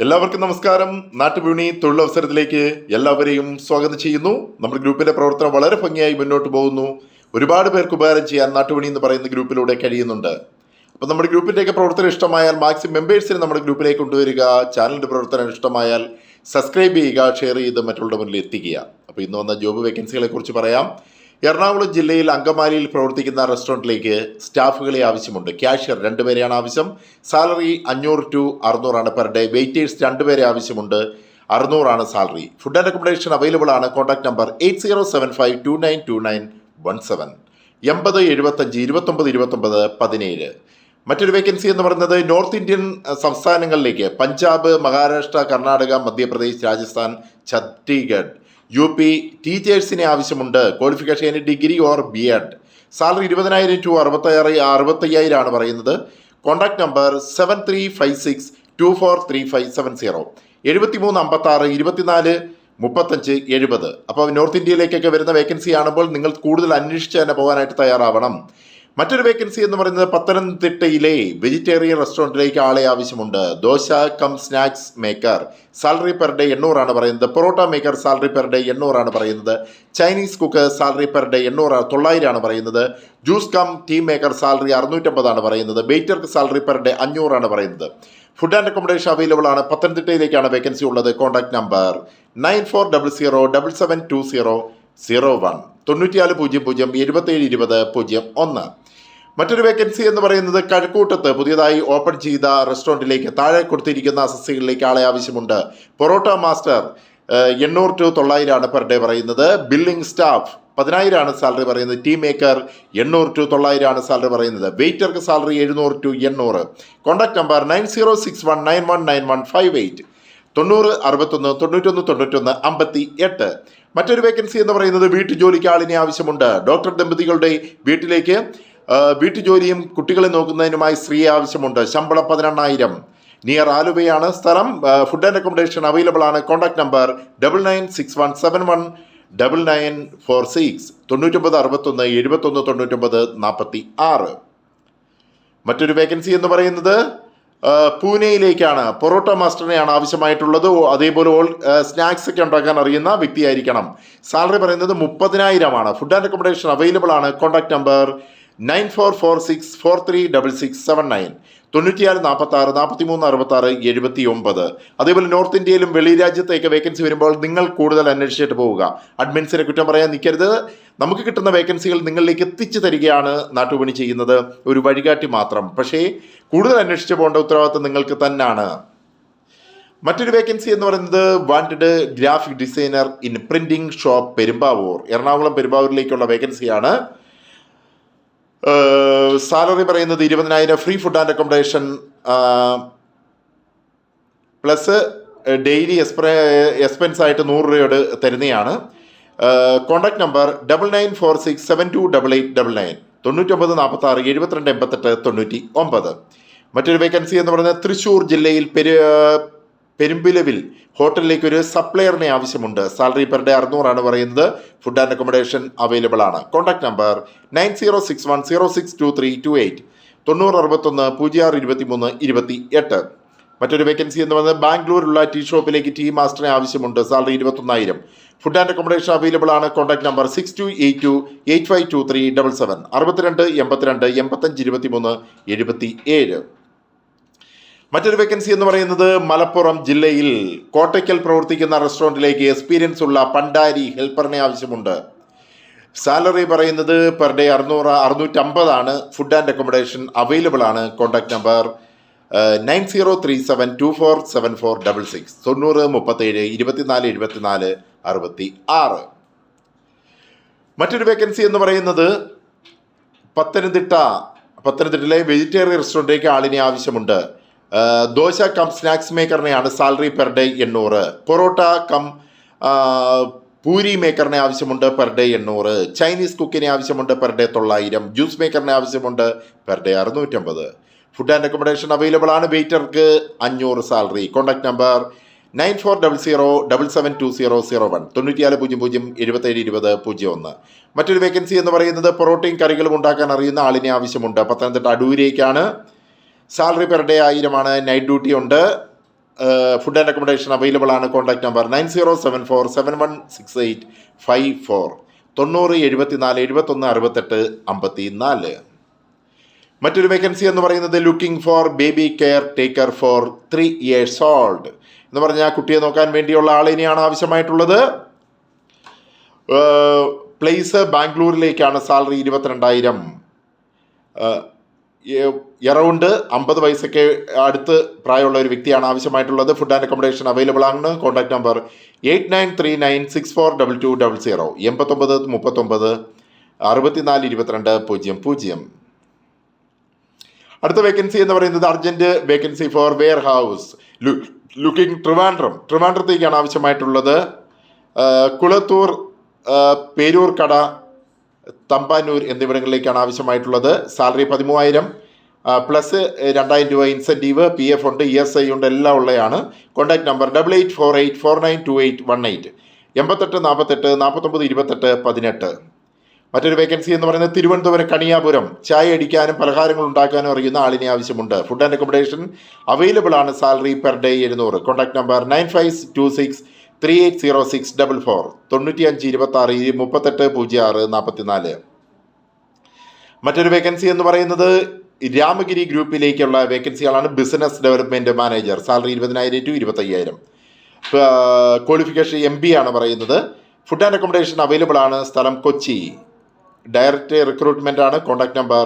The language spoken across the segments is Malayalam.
എല്ലാവർക്കും നമസ്കാരം. നാട്ടുവിപണി തൊഴിലവസരത്തിലേക്ക് എല്ലാവരെയും സ്വാഗതം ചെയ്യുന്നു. നമ്മുടെ ഗ്രൂപ്പിന്റെ പ്രവർത്തനം വളരെ ഭംഗിയായി മുന്നോട്ട് പോകുന്നു. ഒരുപാട് പേർക്ക് ഉപകാരം ചെയ്യാൻ നാട്ടുവിപണി എന്ന് പറയുന്ന ഗ്രൂപ്പിലൂടെ കഴിയുന്നുണ്ട്. അപ്പോൾ നമ്മുടെ ഗ്രൂപ്പിൻ്റെയൊക്കെ പ്രവർത്തനം ഇഷ്ടമായാൽ മാക്സിമം മെമ്പേഴ്സിനെ നമ്മുടെ ഗ്രൂപ്പിലേക്ക് കൊണ്ടുവരിക. ചാനലിൻ്റെ പ്രവർത്തനം ഇഷ്ടമായാൽ സബ്സ്ക്രൈബ് ചെയ്യുക, ഷെയർ ചെയ്ത് മറ്റുള്ളവരുടെ മുന്നിൽ എത്തിക്കുക. അപ്പോൾ ഇന്ന് വന്ന ജോബ് വേക്കൻസികളെ കുറിച്ച് പറയാം. എറണാകുളം ജില്ലയിൽ അങ്കമാലിയിൽ പ്രവർത്തിക്കുന്ന റെസ്റ്റോറൻറ്റിലേക്ക് സ്റ്റാഫുകളെ ആവശ്യമുണ്ട്. ക്യാഷ്യർ 2 പേരെയാണ് ആവശ്യം. സാലറി 500 to 600 ആണ് പെർ ഡേ. വെയിറ്റേഴ്സ് 2 പേരെ ആവശ്യമുണ്ട്. 600 ആണ് salary. Food and accommodation available ആണ്. Contact number 8075292917 8075292917. മറ്റൊരു വേക്കൻസി എന്ന് പറയുന്നത് നോർത്ത് ഇന്ത്യൻ സംസ്ഥാനങ്ങളിലേക്ക് പഞ്ചാബ്, മഹാരാഷ്ട്ര, കർണാടക, മധ്യപ്രദേശ്, രാജസ്ഥാൻ, ഛത്തീസ്ഗഡ്, UP ടീച്ചേഴ്സിനെ ആവശ്യമുണ്ട്. Qualification degree or BEd. Salary 20,000 to 65,000 ആണ് പറയുന്നത്. Contact number 7356243570 7356243570. അപ്പോൾ നോർത്ത് ഇന്ത്യയിലേക്കൊക്കെ വരുന്ന വേക്കൻസി ആണുമ്പോൾ നിങ്ങൾ കൂടുതൽ അന്വേഷിച്ച് തന്നെ പോകാനായിട്ട് തയ്യാറാവണം. മറ്റൊരു വേക്കൻസി എന്ന് പറയുന്നത് പത്തനംതിട്ടയിലെ വെജിറ്റേറിയൻ റെസ്റ്റോറൻറ്റിലേക്ക് ആളെ ആവശ്യമുണ്ട്. Dosa cum snacks maker, salary per day 800 ആണ് പറയുന്നത്. Parotta maker salary per day 800 ആണ് പറയുന്നത്. Chinese cook salary per day 900 ആണ് പറയുന്നത്. Juice cum tea maker salary 650 ആണ് പറയുന്നത്. വെയിറ്റർക്ക് സാലറി പെർ ഡേ 500 ആണ് പറയുന്നത്. ഫുഡ് ആൻഡ് അക്കോമഡേഷൻ അവൈലബിൾ ആണ്. പത്തനംതിട്ടയിലേക്കാണ് വേക്കൻസി ഉള്ളത്. Contact number 9400772001 9400772001. മറ്റൊരു വേക്കൻസി എന്ന് പറയുന്നത് കഴക്കൂട്ടത്ത് പുതിയതായി ഓപ്പൺ ചെയ്ത റെസ്റ്റോറൻറ്റിലേക്ക് താഴെ കൊടുത്തിരിക്കുന്ന അസസ്യകളിലേക്ക് ആളെ ആവശ്യമുണ്ട്. പൊറോട്ട മാസ്റ്റർ 800 to 900 ആണ് പെർ ഡേ പറയുന്നത്. ബില്ലിംഗ് സ്റ്റാഫ് 10,000 ആണ് സാലറി പറയുന്നത്. ടീ മേക്കർ 800 to 900 ആണ് സാലറി പറയുന്നത്. വെയിറ്റർക്ക് സാലറി 700 to 800. Contact number 9061919158 9061919158. മറ്റൊരു വേക്കൻസി എന്ന് പറയുന്നത് വീട്ടുജോലിക്ക് ആളിനെ ആവശ്യമുണ്ട്. ഡോക്ടർ ദമ്പതികളുടെ വീട്ടിലേക്ക് വീട്ടുജോലിയും കുട്ടികളെ നോക്കുന്നതിനുമായി സ്ത്രീയെ ആവശ്യമുണ്ട്. ശമ്പളം 18,000. നിയർ ആലുവയാണ് സ്ഥലം. ഫുഡ് ആൻഡ് അക്കോമഡേഷൻ അവൈലബിൾ ആണ്. Contact number 9961719946 9961719946. മറ്റൊരു വേക്കൻസി എന്ന് പറയുന്നത് പൂനെയിലേക്കാണ്. പൊറോട്ട മാസ്റ്ററിനെയാണ് ആവശ്യമായിട്ടുള്ളത്. അതേപോലെ സ്നാക്സ് ഒക്കെ ഉണ്ടാക്കാൻ അറിയുന്ന വ്യക്തിയായിരിക്കണം. സാലറി പറയുന്നത് 30,000 ആണ്. ഫുഡ് ആൻഡ് അക്കോമഡേഷൻ അവൈലബിൾ ആണ്. Contact number 9446436679 9446436679. അതേപോലെ നോർത്ത് ഇന്ത്യയിലും വെളി രാജ്യത്തേക്ക് വേക്കൻസി വരുമ്പോൾ നിങ്ങൾ കൂടുതൽ അന്വേഷിച്ചിട്ട് പോവുക. അഡ്മിൻസിനെ കുറ്റം പറയാൻ നിൽക്കരുത്. നമുക്ക് കിട്ടുന്ന വേക്കൻസികൾ നിങ്ങളിലേക്ക് എത്തിച്ചു തരികയാണ് നാട്ടുപണി ചെയ്യുന്നത്, ഒരു വഴികാട്ടി മാത്രം. പക്ഷേ കൂടുതൽ അന്വേഷിച്ച് പോകേണ്ട ഉത്തരവാദിത്വം നിങ്ങൾക്ക് തന്നെയാണ്. മറ്റൊരു വേക്കൻസി എന്ന് പറയുന്നത് wanted graphic designer in printing shop Perumbavoor. Ernakulam പെരുമ്പാവൂരിലേക്കുള്ള വേക്കൻസിയാണ്. സാലറി പറയുന്നത് 20,000. Free food and accommodation plus daily expense ആയിട്ട് 100 രൂപയോട് തരുന്നതാണ്. Contact number 9946728899 9946728899. മറ്റൊരു വേക്കൻസി എന്ന് പറയുന്നത് തൃശ്ശൂർ ജില്ലയിൽ പെരുമ്പിലവിൽ ഹോട്ടലിലേക്ക് ഒരു സപ്ലയറിനെ ആവശ്യമുണ്ട്. സാലറി പെർ ഡേ 600 ആണ് പറയുന്നത്. ഫുഡ് ആൻഡ് അക്കോമഡേഷൻ അവൈലബിൾ ആണ്. Contact number 9061062328 9061062328. മറ്റൊരു വേക്കൻസി എന്ന് പറയുന്നത് ബാംഗ്ലൂരിലുള്ള ടീ ഷോപ്പിലേക്ക് ടീ മാസ്റ്ററിനെ ആവശ്യമുണ്ട്. Salary 21,000. Food and accommodation available ആണ്. Contact number 6282852377 6282852377. മറ്റൊരു വേക്കൻസി എന്ന് പറയുന്നത് മലപ്പുറം ജില്ലയിൽ കോട്ടയ്ക്കൽ പ്രവർത്തിക്കുന്ന റെസ്റ്റോറൻറ്റിലേക്ക് എക്സ്പീരിയൻസ് ഉള്ള പണ്ടാരി ഹെൽപ്പറിനെ ആവശ്യമുണ്ട്. സാലറി പറയുന്നത് പെർ ഡേ 650 ആണ്. ഫുഡ് ആൻഡ് അക്കോമഡേഷൻ അവൈലബിൾ ആണ്. Contact number 9037247466 9037247466. മറ്റൊരു വേക്കൻസി എന്ന് പറയുന്നത് പത്തനംതിട്ടയിലെ വെജിറ്റേറിയൻ റെസ്റ്റോറൻറ്റിലേക്ക് ആളിനെ ആവശ്യമുണ്ട്. ദോശ കം സ്നാക്സ് മേക്കറിനെയാണ്. Salary per day 800. Parotta cum puri മേക്കറിനെ ആവശ്യമുണ്ട്. Per day 800. ചൈനീസ് കുക്കിനെ ആവശ്യമുണ്ട്. Per day 900. ജ്യൂസ് മേക്കറിനെ ആവശ്യമുണ്ട്. Per day 650. Food and accommodation available ആണ്. വെയിറ്റർക്ക് 500 സാലറി. Contact number 9400772001 9400772001. മറ്റൊരു വേക്കൻസി എന്ന് പറയുന്നത് പൊറോട്ടയും കറികളും ഉണ്ടാക്കാൻ അറിയുന്ന ആളിനെ ആവശ്യമുണ്ട്. പത്തനംതിട്ട അടൂരേക്കാണ്. സാലറി പെർ ഡേ 1000 ആണ്. നൈറ്റ് ഡ്യൂട്ടി ഉണ്ട്. ഫുഡ് ആൻഡ് അക്കോമഡേഷൻ അവൈലബിൾ ആണ്. Contact number 9074716854 9074716854. മറ്റൊരു വേക്കൻസി എന്ന് പറയുന്നത് looking for baby caretaker for 3 years old എന്ന് പറഞ്ഞാൽ കുട്ടിയെ നോക്കാൻ വേണ്ടിയുള്ള ആളിനെയാണ് ആവശ്യമായിട്ടുള്ളത്. പ്ലേസ് ബാംഗ്ലൂരിലേക്കാണ്. സാലറി 22,000. എറൗണ്ട് 50 വയസ്സൊക്കെ അടുത്ത് പ്രായമുള്ള ഒരു വ്യക്തിയാണ് ആവശ്യമായിട്ടുള്ളത്. ഫുഡ് ആൻഡ് അക്കോമഡേഷൻ അവൈലബിൾ ആണ്. Contact number 8939642200 8939642200. അടുത്ത വേക്കൻസി എന്ന് പറയുന്നത് urgent vacancy for warehouse looking ട്രിവാൻഡ്രത്തേക്കാണ് ആവശ്യമായിട്ടുള്ളത്. കുളത്തൂർ, പേരൂർക്കട, തമ്പാനൂർ എന്നിവിടങ്ങളിലേക്കാണ് ആവശ്യമായിട്ടുള്ളത്. സാലറി 13,000 പ്ലസ് 2,000 രൂപ ഇൻസെൻറ്റീവ്, PF ഉണ്ട്, ESI ഉണ്ട്, എല്ലാം ഉള്ളതാണ്. Contact number 8848492818 8848492818. മറ്റൊരു വേക്കൻസി എന്ന് പറയുന്നത് തിരുവനന്തപുരം കണിയാപുരം. ചായ അടിക്കാനും പലഹാരങ്ങൾ ഉണ്ടാക്കാനും അറിയുന്ന ആളിനെ ആവശ്യമുണ്ട്. ഫുഡ് ആൻഡ് അക്കോമഡേഷൻ അവൈലബിൾ ആണ്. Salary per day 700. Contact number 9526380644 9526380644. മറ്റൊരു വേക്കൻസി എന്ന് പറയുന്നത് രാമഗിരി ഗ്രൂപ്പിലേക്കുള്ള വേക്കൻസികളാണ്. Business development manager. Salary 20,000 to 25,000. Qualification MB ആണ് പറയുന്നത്. ഫുഡ് ആൻഡ് അക്കോമഡേഷൻ അവൈലബിൾ ആണ്. സ്ഥലം കൊച്ചി. ഡയറക്റ്റ് റിക്രൂട്ട്മെൻ്റ് ആണ്. Contact number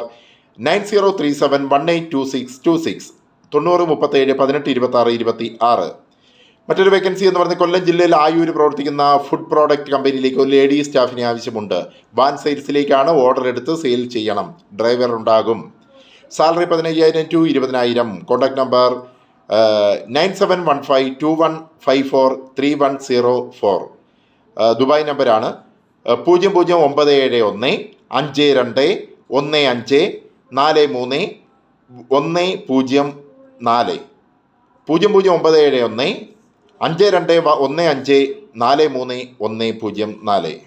9037182626 9037182626. മറ്റൊരു വേക്കൻസി എന്ന് പറയുന്നത് കൊല്ലം ജില്ലയിൽ ആയൂർ പ്രവർത്തിക്കുന്ന ഫുഡ് പ്രോഡക്റ്റ് കമ്പനിയിലേക്ക് ഒരു ലേഡി സ്റ്റാഫിനെ ആവശ്യമുണ്ട്. വാൻ സെയിൽസിലേക്കാണ്. ഓർഡർ എടുത്ത് സെയിൽ ചെയ്യണം. ഡ്രൈവർ ഉണ്ടാകും. Salary 15,000 to 20,000. Contact number 971521543104. Dubai നമ്പറാണ്. 00971521543104 009715154314.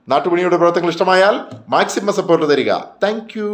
നാട്ടുപണിയുടെ പ്രവർത്തനങ്ങൾ ഇഷ്ടമായാൽ മാക്സിമം സപ്പോർട്ട് തരിക. Thank you.